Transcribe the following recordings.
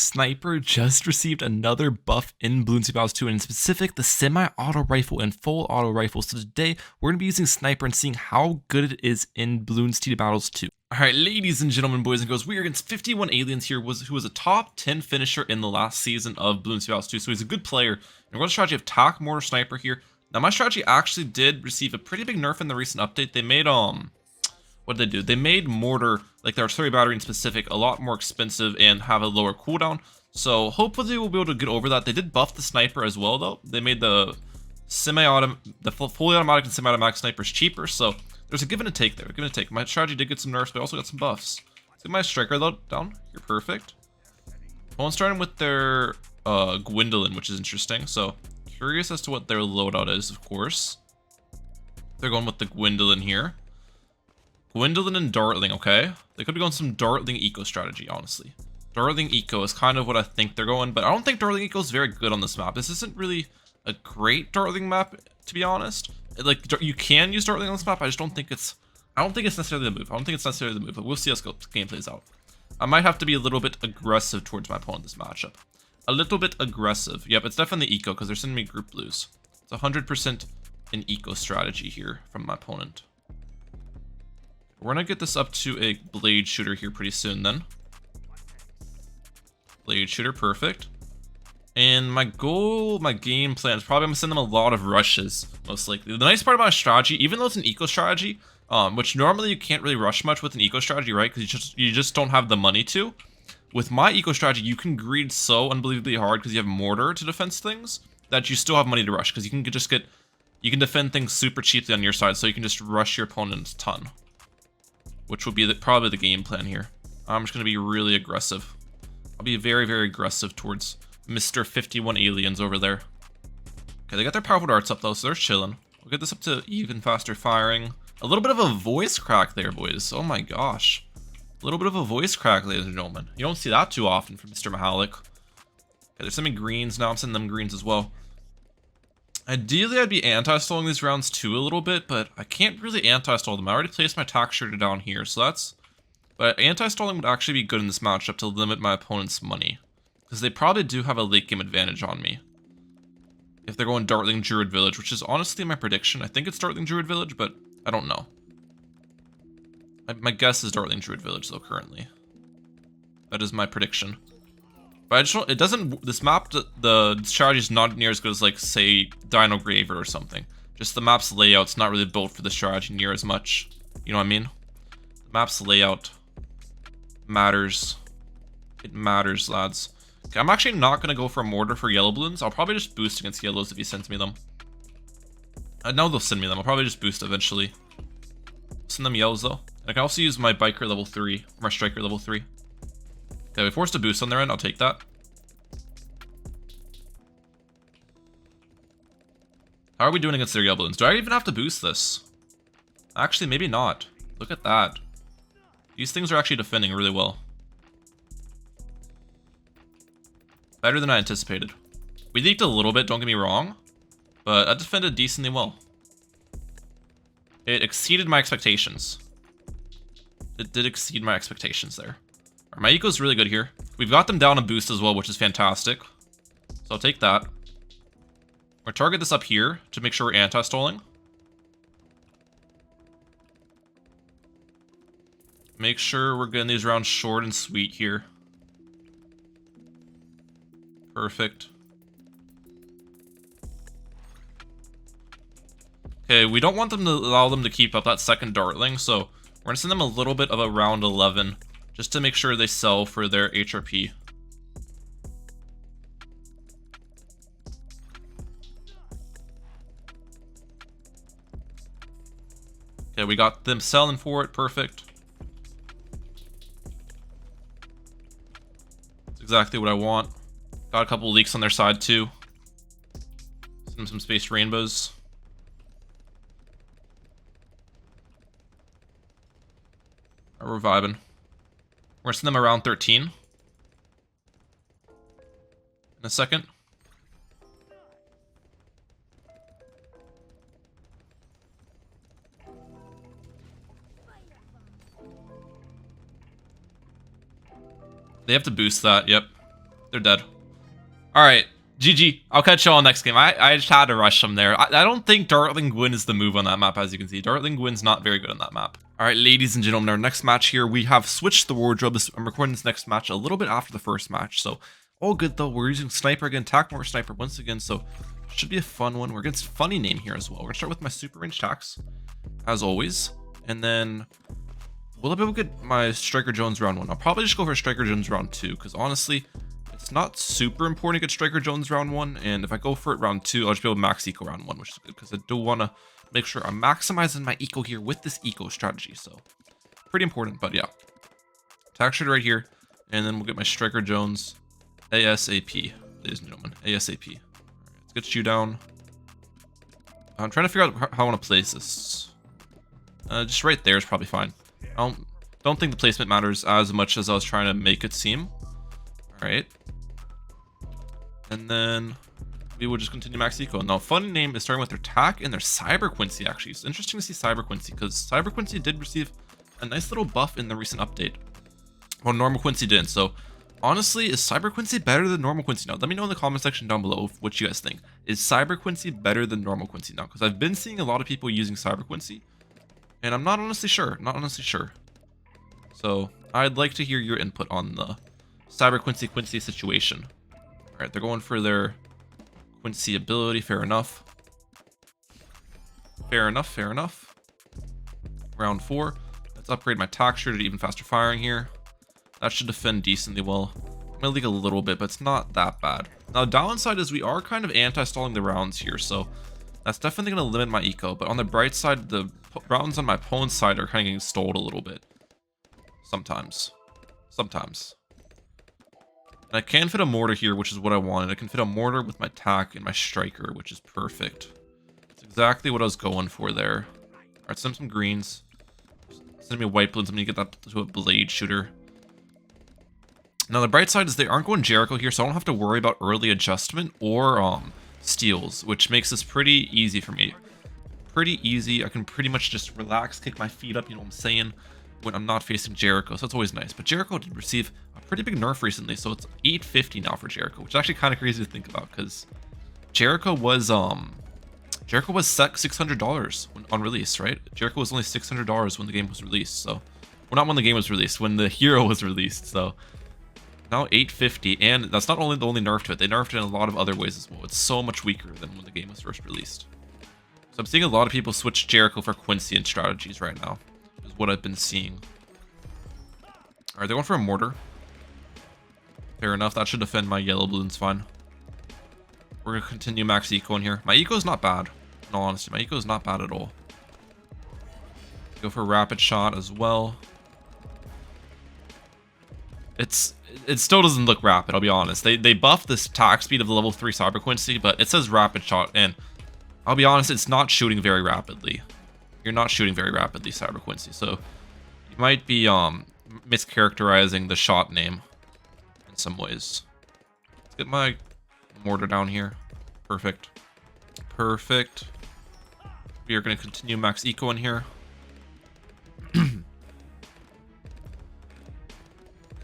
sniper just received another buff in Bloons Battles 2, and in specific, the semi-auto rifle and full auto rifle. So today, we're going to be using sniper and seeing how good it is in Bloons TD Battles 2. Alright, ladies and gentlemen, boys and girls, we are against 51 Aliens here, who was a top 10 finisher in the last season of Bloons Battles 2, so he's a good player. And we're going to strategy of TAC, Mortar, Sniper here. Now, my strategy actually did receive a pretty big nerf in the recent update. They made, what did they do? They made Mortar, like their artillery battery in specific, a lot more expensive and have a lower cooldown. So hopefully we'll be able to get over that. They did buff the sniper as well, though. They made the fully automatic and semi-automatic snipers cheaper. So there's a give and a take there. Give and a take. My strategy did get some nerfs, but I also got some buffs. Let's get my striker though down. You're perfect. Well, I'm starting with their Gwendolyn, which is interesting. So curious as to what their loadout is, of course. They're going with the Gwendolyn here. Gwendolyn and Dartling, okay? They could be going some Dartling eco strategy, honestly. Dartling eco is kind of what I think they're going, but I don't think Dartling eco is very good on this map. This isn't really a great Dartling map, to be honest. Like, you can use Dartling on this map, I just don't think it's... I don't think it's necessarily the move. I don't think it's necessarily the move, but we'll see how this game plays out. I might have to be a little bit aggressive towards my opponent this matchup. A little bit aggressive. Yep, it's definitely eco, because they're sending me group blues. It's 100% an eco strategy here from my opponent. We're gonna get this up to a blade shooter here pretty soon then. Blade shooter, perfect. And my goal, my game plan is probably I'm gonna send them a lot of rushes, most likely. The nice part about a strategy, even though it's an eco strategy, which normally you can't really rush much with an eco strategy, right? Because you just don't have the money to. With my eco strategy, you can greed so unbelievably hard because you have mortar to defend things that you still have money to rush because you can defend things super cheaply on your side, so you can just rush your opponent a ton. Which will be probably the game plan here. I'm just going to be really aggressive. I'll be very, very aggressive towards Mr. 51 Aliens over there. Okay, they got their powerful darts up though, so they're chilling. We'll get this up to even faster firing. A little bit of a voice crack there, boys. Oh my gosh. A little bit of a voice crack, ladies and gentlemen. You don't see that too often from Mr. Mehalic. Okay, they're sending greens now. I'm sending them greens as well. Ideally, I'd be anti-stalling these rounds too a little bit, but I can't really anti-stall them. I already placed my tac shooter down here, so that's... But anti-stalling would actually be good in this matchup to limit my opponent's money. Because they probably do have a late game advantage on me. If they're going Dartling Druid Village, which is honestly my prediction. I think it's Dartling Druid Village, but I don't know. My guess is Dartling Druid Village, though, currently. That is my prediction. But I just don't, it doesn't, this map, the strategy is not near as good as, like, say, Dino Graver or something. Just the map's layout's not really built for the strategy near as much. You know what I mean? The map's layout matters. It matters, lads. Okay, I'm actually not going to go for a mortar for yellow balloons. I'll probably just boost against yellows if he sends me them. I know they'll send me them. I'll probably just boost eventually. Send them yellows, though. And I can also use my biker level 3, or my striker level 3. Okay, we forced a boost on their end. I'll take that. How are we doing against their yellow balloons? Do I even have to boost this? Actually, maybe not. Look at that. These things are actually defending really well. Better than I anticipated. We leaked a little bit, don't get me wrong. But I defended decently well. It exceeded my expectations. It did exceed my expectations there. My eco's really good here. We've got them down a boost as well, which is fantastic. So I'll take that. We'll target this up here to make sure we're anti-stalling. Make sure we're getting these rounds short and sweet here. Perfect. Okay, we don't want them to allow them to keep up that second Dartling, so we're going to send them a little bit of a round 11. Just to make sure they sell for their HRP. Okay, we got them selling for it. Perfect. That's exactly what I want. Got a couple leaks on their side too. Some space rainbows. We're vibing. We're gonna send them around 13 in a second. They have to boost that, yep. They're dead. All right. GG. I'll catch you all next game. I just had to rush them there. I don't think Dartling Gwyn is the move on that map, as you can see. Dartling Gwyn's not very good on that map. All right, ladies and gentlemen, our next match here, we have switched the wardrobe. I'm recording this next match a little bit after the first match, so all good though. We're using Sniper again, Tackmore Sniper once again, so should be a fun one. We're against funny name here as well. We're gonna start with my super range tax, as always, and then will I be able to get my Striker Jones round 1? I'll probably just go for Striker Jones round 2, because honestly, it's not super important to get Striker Jones round 1, and if I go for it round 2, I'll just be able to max eco round 1, which is good, because I do want to make sure I'm maximizing my eco here with this eco strategy, so pretty important. But yeah, tax shooter right here, and then we'll get my Striker Jones ASAP, ladies and gentlemen, ASAP. All right, let's get Showdown. I'm trying to figure out how I want to place this. Just right there is probably fine. I don't think the placement matters as much as I was trying to make it seem. All right, and then we will just continue max eco. Now, funny name is starting with their attack and their Cyber Quincy, actually. It's interesting to see Cyber Quincy, because Cyber Quincy did receive a nice little buff in the recent update. Well, normal Quincy didn't. So, honestly, is Cyber Quincy better than normal Quincy now? Let me know in the comment section down below what you guys think. Is Cyber Quincy better than normal Quincy now? Because I've been seeing a lot of people using Cyber Quincy, and I'm not honestly sure. Not honestly sure. So, I'd like to hear your input on the Cyber Quincy situation. All right, they're going for their Quincy ability, fair enough. Fair enough, fair enough. Round 4. Let's upgrade my tack shooter to even faster firing here. That should defend decently well. I'm gonna leak a little bit, but it's not that bad. Now, downside is we are kind of anti-stalling the rounds here, so that's definitely gonna limit my eco. But on the bright side, the rounds on my opponent's side are kind of getting stalled a little bit. Sometimes. Sometimes. And I can fit a mortar here, which is what I wanted. I can fit a mortar with my tack and my striker, which is perfect. That's exactly what I was going for there. Alright, send some greens. Send me a white balloons. I'm gonna get that to a blade shooter. Now the bright side is they aren't going Jericho here, so I don't have to worry about early adjustment or steals, which makes this pretty easy for me. Pretty easy. I can pretty much just relax, kick my feet up, you know what I'm saying, when I'm not facing Jericho, so that's always nice. But Jericho did receive a pretty big nerf recently, so it's 850 now for Jericho, which is actually kind of crazy to think about, because Jericho was $600 on release, right? Jericho was only $600 when the game was released, so, well, not when the game was released, when the hero was released, so now 850, and that's not only the only nerf to it, they nerfed it in a lot of other ways as well. It's so much weaker than when the game was first released. So I'm seeing a lot of people switch Jericho for Quincy in strategies right now, is what I've been seeing. Alright, they're going for a mortar. Fair enough, that should defend my yellow balloons fine. We're going to continue max eco in here. My eco is not bad, in all honesty. My eco is not bad at all. Go for a rapid shot as well. It still doesn't look rapid, I'll be honest. They buffed this attack speed of the level 3 Cyber Quincy, but it says rapid shot, and I'll be honest, it's not shooting very rapidly. You're not shooting very rapidly, Cyber Quincy, so you might be mischaracterizing the shot name in some ways. Let's get my mortar down here. Perfect. Perfect. We are going to continue max eco in here.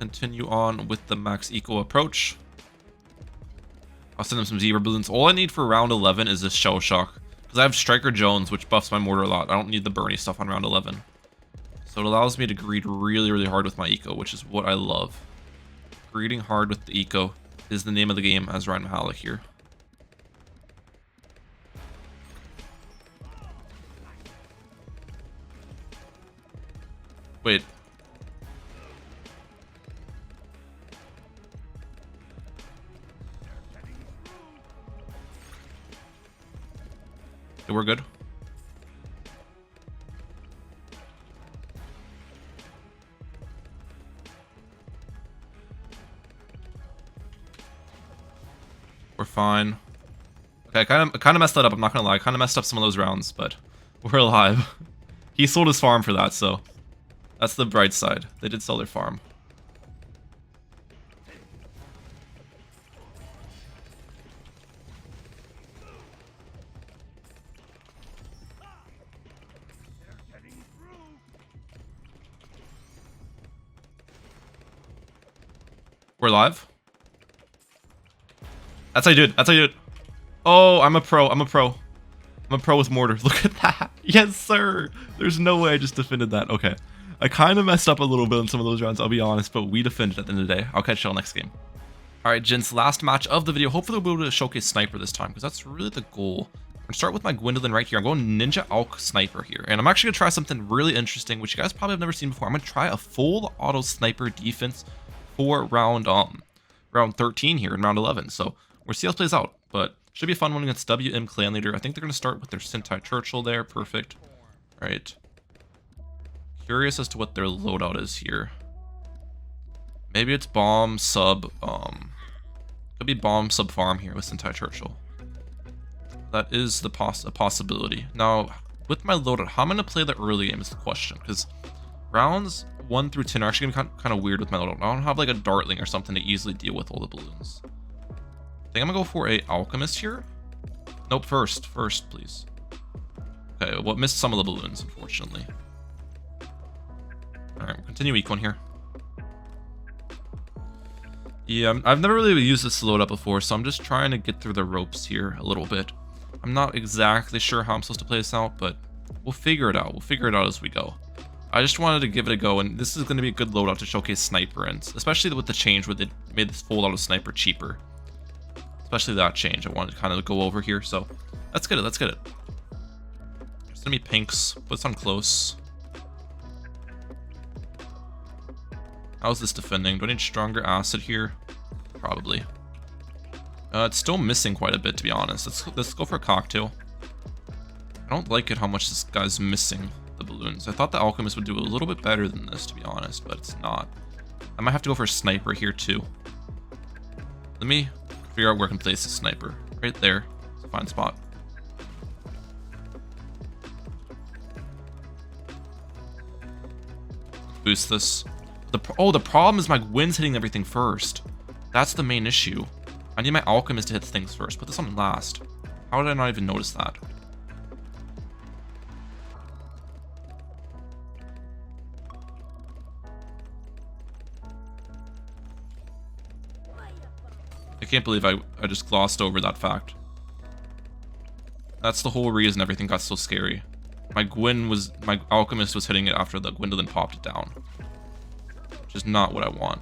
Continue on with the max eco approach. I'll send them some zebra balloons. All I need for round 11 is this shell shock, because I have Striker Jones, which buffs my mortar a lot. I don't need the Bernie stuff on round 11, so it allows me to greed really hard with my eco, which is what I love. Greeting hard with the eco is the name of the game as Ryan Mehalic here. Wait. Okay, we're good. We're fine. Okay, I kind of messed that up. I'm not gonna lie. I kind of messed up some of those rounds, but we're alive. He sold his farm for that, so that's the bright side. They did sell their farm. We're live. That's how you do it. That's how you do it. Oh, I'm a pro. I'm a pro. I'm a pro with mortar. Look at that. Yes, sir. There's no way I just defended that. Okay. I kind of messed up a little bit in some of those rounds, I'll be honest, but we defended at the end of the day. I'll catch y'all next game. Alright, gents, last match of the video. Hopefully we'll be able to showcase Sniper this time, because that's really the goal. I'm going to start with my Gwendolyn right here. I'm going Ninja Alk Sniper here. And I'm actually going to try something really interesting, which you guys probably have never seen before. I'm going to try a full auto sniper defense for round 13 here in round 11. So we'll see how this plays out. But should be a fun one against WM Clan Leader. I think they're going to start with their Sentai Churchill there. Perfect. Alright. Curious as to what their loadout is here. Maybe it's bomb sub, could be bomb sub farm here with Sentai Churchill. That is a possibility. Now, with my loadout, how I'm going to play the early game is the question, because rounds 1 through 10 are actually going to be kind of weird with my loadout. I don't have like a Dartling or something to easily deal with all the balloons. I think I'm going to go for a Alchemist here. Nope, first, please. Okay, well, missed some of the balloons, unfortunately. Alright, we'll continue week 1 here. Yeah, I've never really used this loadout before, so I'm just trying to get through the ropes here a little bit. I'm not exactly sure how I'm supposed to play this out, but we'll figure it out. We'll figure it out as we go. I just wanted to give it a go, and this is going to be a good loadout to showcase Sniper, and especially with the change where they made this full auto Sniper cheaper. Especially that change I wanted to kind of go over here, so let's get it, let's get it. There's going to be pinks. Put this on close. How's this defending? Do I need stronger acid here? Probably. It's still missing quite a bit, to be honest. Let's go for a cocktail. I don't like it how much this guy's missing the balloons. I thought the Alchemist would do a little bit better than this, to be honest, but it's not. I might have to go for a Sniper here, too. Let me figure out where I can place the Sniper. Right there. It's a fine spot. Boost this. The problem is my Gwyn's hitting everything first. That's the main issue. I need my Alchemist to hit things first. Put this on last. How did I not even notice that? I can't believe I just glossed over that fact. That's the whole reason everything got so scary. My Alchemist was hitting it after the Gwendolyn popped it down. Which is not what I want.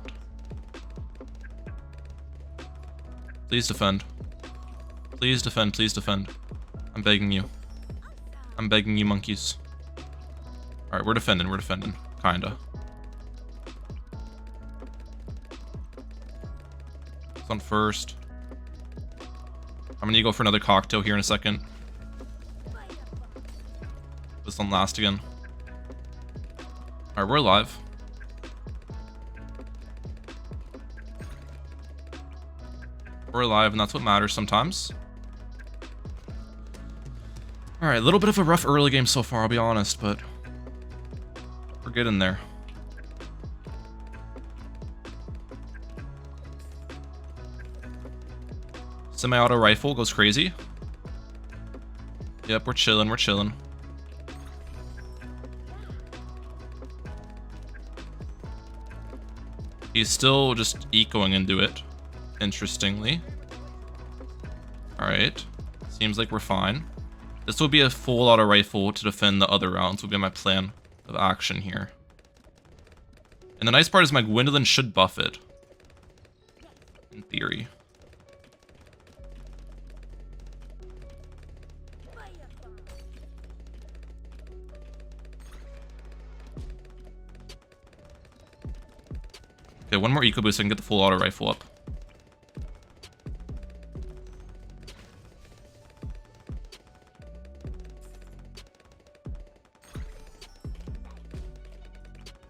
Please defend. Please defend, please defend. I'm begging you. I'm begging you, monkeys. Alright, we're defending, kinda. It's on first. I'm gonna go for another cocktail here in a second. This on last again. Alright, we're alive. We're alive, and that's what matters sometimes. Alright, a little bit of a rough early game so far, I'll be honest, but we're getting there. Semi-auto rifle goes crazy. Yep, we're chilling, we're chilling. He's still just ecoing into it. Interestingly. Alright. Seems like we're fine. This will be a full auto rifle to defend the other rounds, will be my plan of action here. And the nice part is my Gwendolyn should buff it. In theory. Okay, one more eco boost so I can get the full auto rifle up.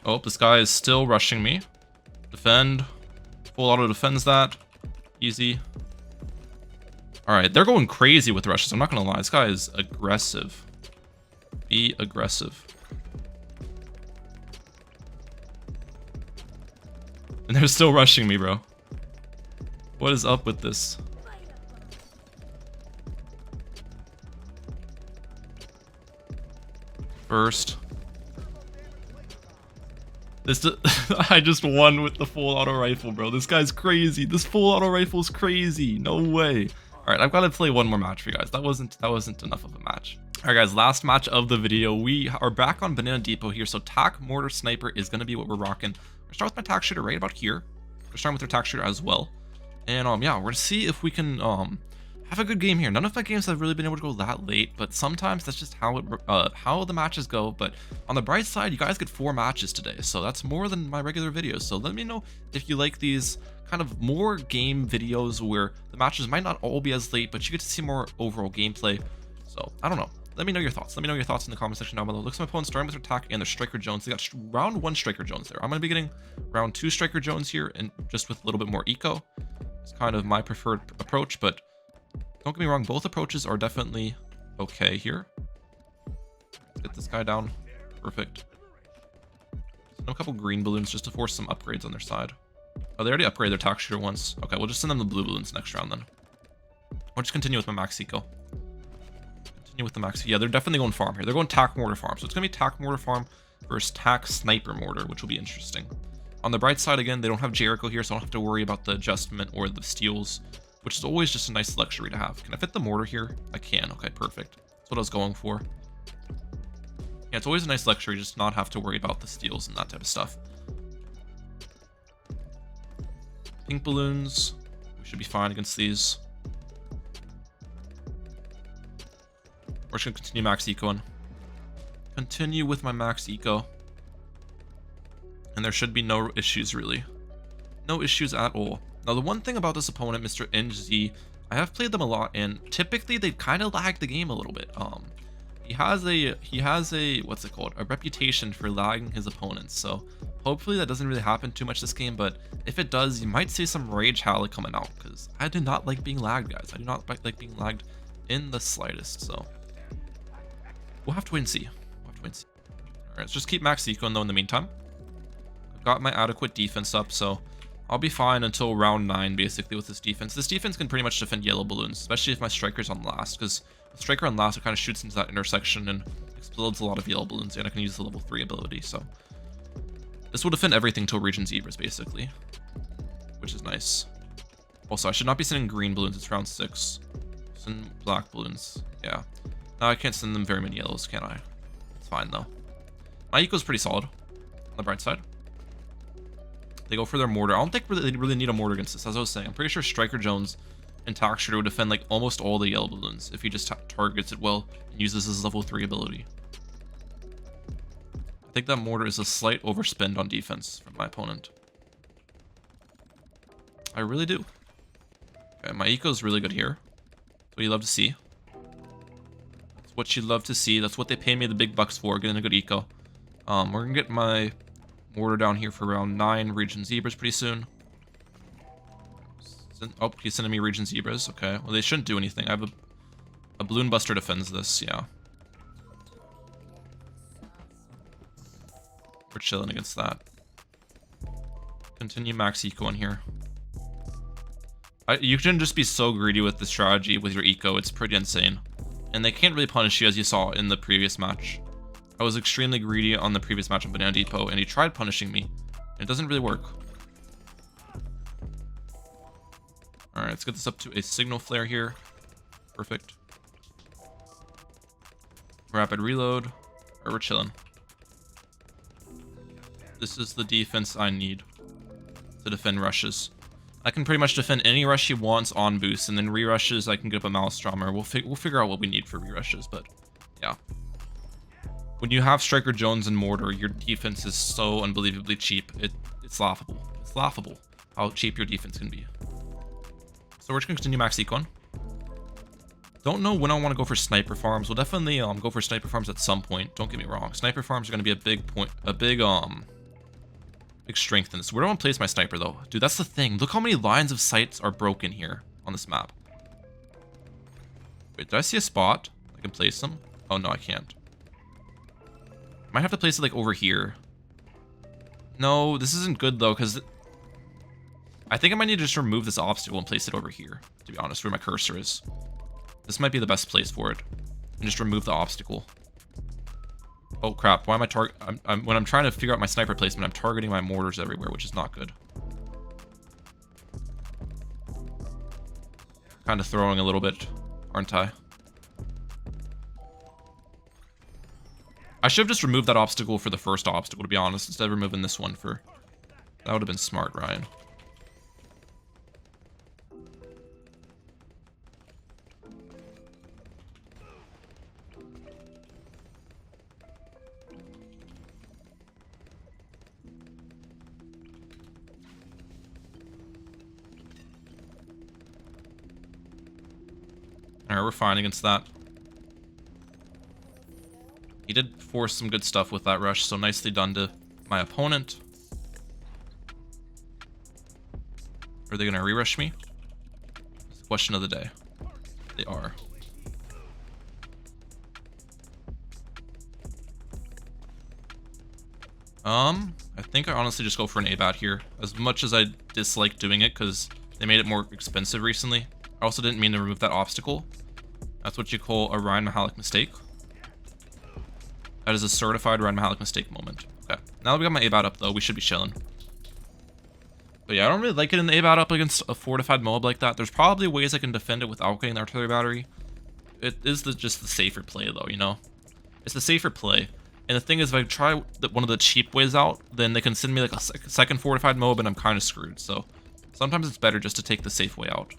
Oh, this guy is still rushing me. Defend. Full auto defends that. Easy. Alright, they're going crazy with rushes. I'm not gonna lie. This guy is aggressive. Be aggressive. And they're still rushing me, bro. What is up with this? First. This I just won with the full auto rifle, bro. This guy's crazy. This full auto rifle is crazy. No way. All right, I've got to play one more match for you guys. That wasn't enough of a match. All right, guys, last match of the video. We are back on Banana Depot here. So tac, mortar, sniper is going to be what we're rocking. We're start with my tac shooter right about here. We're starting with our tac shooter as well. And yeah, we're gonna see if we can have a good game here. None of my games have really been able to go that late, but sometimes that's just how the matches go. But on the bright side, you guys get 4 matches today, so that's more than my regular videos. So let me know if you like these kind of more game videos where the matches might not all be as late, but you get to see more overall gameplay. So I don't know. Let me know your thoughts. Let me know your thoughts in the comment section down below. Looks like my opponent's starting with their attack and their Striker Jones. They got round 1 Striker Jones there. I'm going to be getting round 2 Striker Jones here, and just with a little bit more eco. It's kind of my preferred approach, but don't get me wrong, both approaches are definitely okay here. Get this guy down. Perfect. Send them a couple green balloons just to force some upgrades on their side. Oh, they already upgraded their tac shooter once. Okay, we'll just send them the blue balloons next round then. I'll just continue with my max eco. With the max. Yeah, they're definitely going farm here. They're going tac mortar farm. So it's gonna be tac mortar farm versus tac sniper mortar, which will be interesting. On the bright side, again, they don't have Jericho here, so I don't have to worry about the adjustment or the steals, which is always just a nice luxury to have. Can I fit the mortar here? I can. Okay, perfect. That's what I was going for. Yeah, it's always a nice luxury just not have to worry about the steals and that type of stuff. Pink balloons. We should be fine against these. We're just going to continue max eco and continue with my max eco. And there should be no issues, really. No issues at all. Now, the one thing about this opponent, Mr. Ziney Z, I have played them a lot, and typically they kind of lag the game a little bit. He has a what's it called? A reputation for lagging his opponents. So hopefully that doesn't really happen too much this game. But if it does, you might see some Rage Mehalic coming out, because I do not like being lagged, guys. I do not like being lagged in the slightest. So we'll have to wait and see. All right, let's just keep max eco though in the meantime. I've got my adequate defense up, so I'll be fine until round 9 basically with this defense. This defense can pretty much defend yellow balloons, especially if my striker's on last, because the striker on last, it kind of shoots into that intersection and explodes a lot of yellow balloons, and I can use the level 3 ability, so this will defend everything till region zebras basically, which is nice. Also, I should not be sending green balloons. It's round 6. Send black balloons. Yeah. Now I can't send them very many yellows, can I? It's fine though. My eco's pretty solid on the bright side. They go for their mortar. I don't think they really need a mortar against this. As I was saying, I'm pretty sure Striker Jones and tac shooter would defend like almost all the yellow balloons if he just targets it well and uses his level 3 ability. I think that mortar is a slight overspend on defense from my opponent. I really do. Okay, my eco is really good here. That's what you love to see. That's what you love to see. That's what they pay me the big bucks for, getting a good eco. We're gonna get my mortar down here for round 9 region zebras pretty soon. Oh, he's sending me region zebras. Okay, well, they shouldn't do anything. I have a balloon buster defends this. Yeah, we're chilling against that. Continue max eco in here. You shouldn't just be so greedy with the strategy with your eco. It's pretty insane, and they can't really punish you as you saw in the previous match. I was extremely greedy on the previous match on Banana Depot, and he tried punishing me, and it doesn't really work. Alright, let's get this up to a signal flare here. Perfect. Rapid reload. Alright, we're chilling. This is the defense I need to defend rushes. I can pretty much defend any rush he wants on boost, and then re-rushes I can get up a Maelstrom, or we'll figure out what we need for re-rushes, but yeah. When you have Striker Jones and Mortar, your defense is so unbelievably cheap. It's laughable. It's laughable how cheap your defense can be. So we're just gonna continue max econ. Don't know when I want to go for sniper farms. We'll definitely go for sniper farms at some point. Don't get me wrong. Sniper farms are gonna be a big strength in this. Where do I want to place my sniper though? Dude, that's the thing. Look how many lines of sights are broken here on this map. Wait, did I see a spot I can place them? Oh no, I can't. Might have to place it like over here. No, this isn't good though, because I think I might need to just remove this obstacle and place it over here, to be honest, where my cursor is. This might be the best place for it. And just remove the obstacle. Oh crap, why am I when I'm trying to figure out my sniper placement, I'm targeting my mortars everywhere, which is not good. Kind of throwing a little bit, aren't I? I should have just removed that obstacle for the first obstacle, to be honest, instead of removing this one for... That would have been smart, Ryan. Alright, we're fine against that. He did force some good stuff with that rush, so nicely done to my opponent. Are they going to re-rush me? It's the question of the day. They are. I think I honestly just go for an A-bat here. As much as I dislike doing it, because they made it more expensive recently. I also didn't mean to remove that obstacle. That's what you call a Ryan Mehalic mistake. That is a certified Ryan Mehalic mistake moment. Okay, now that we got my A-bat up, though, we should be chilling. But yeah, I don't really like it in the A-bat up against a fortified mob like that. There's probably ways I can defend it without getting the artillery battery. It is just the safer play, though, you know? It's the safer play. And the thing is, if I try one of the cheap ways out, then they can send me like a second fortified mob and I'm kind of screwed. So sometimes it's better just to take the safe way out.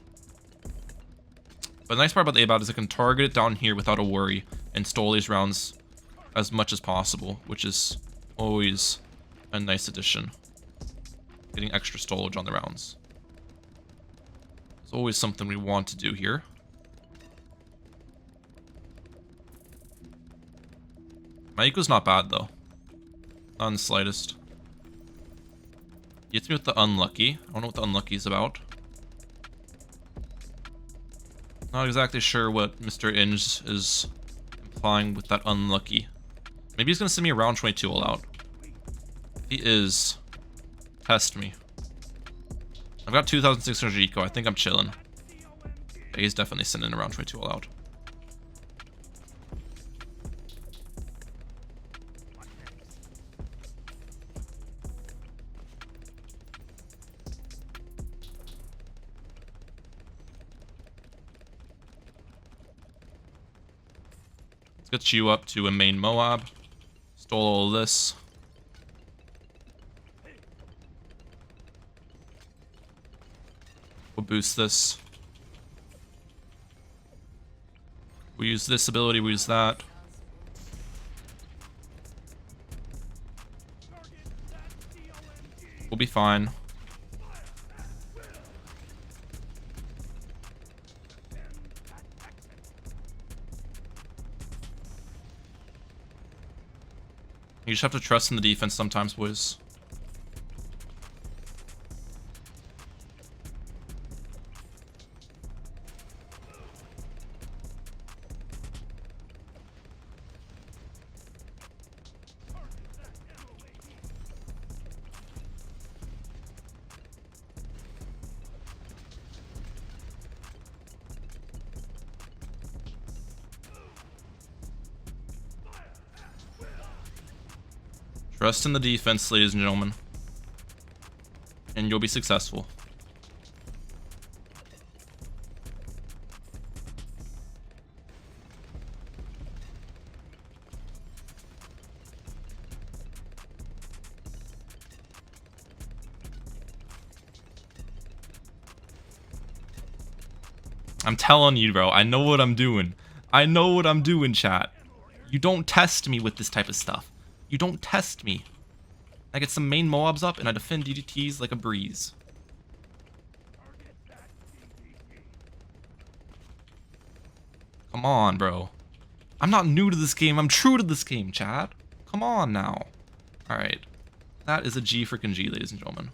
But the nice part about the A-bat is I can target it down here without a worry and stall these rounds as much as possible, which is always a nice addition. Getting extra stallage on the rounds. It's always something we want to do here. My eco's not bad, though. Not in the slightest. He hits me with the unlucky. I don't know what the unlucky is about. Not exactly sure what Mr. Inge is implying with that unlucky. Maybe he's going to send me a round 22 all out. If he is, test me. I've got 2,600 eco. I think I'm chilling. Yeah, he's definitely sending a round 22 all out. Let's get you up to a main Moab. Stole all of this. We'll boost this. We use this ability, we use that. We'll be fine. You just have to trust in the defense sometimes, boys. Trust in the defense, ladies and gentlemen. And you'll be successful. I'm telling you, bro. I know what I'm doing. I know what I'm doing, chat. You don't test me with this type of stuff. You don't test me. I get some main Moabs up and I defend DDTs like a breeze. Come on, bro. I'm not new to this game. I'm true to this game, chat. Come on now. Alright. That is a G freaking G, ladies and gentlemen.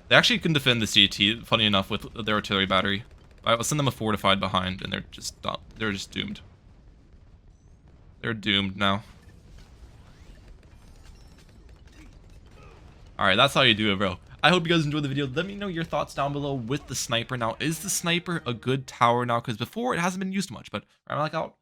They actually can defend this DDT, funny enough, with their artillery battery. I'll send them a fortified behind and they're just doomed. They're doomed now. Alright, that's how you do it, bro. I hope you guys enjoyed the video. Let me know your thoughts down below with the sniper. Now, is the sniper a good tower now? Because before, it hasn't been used much, but I'm like out.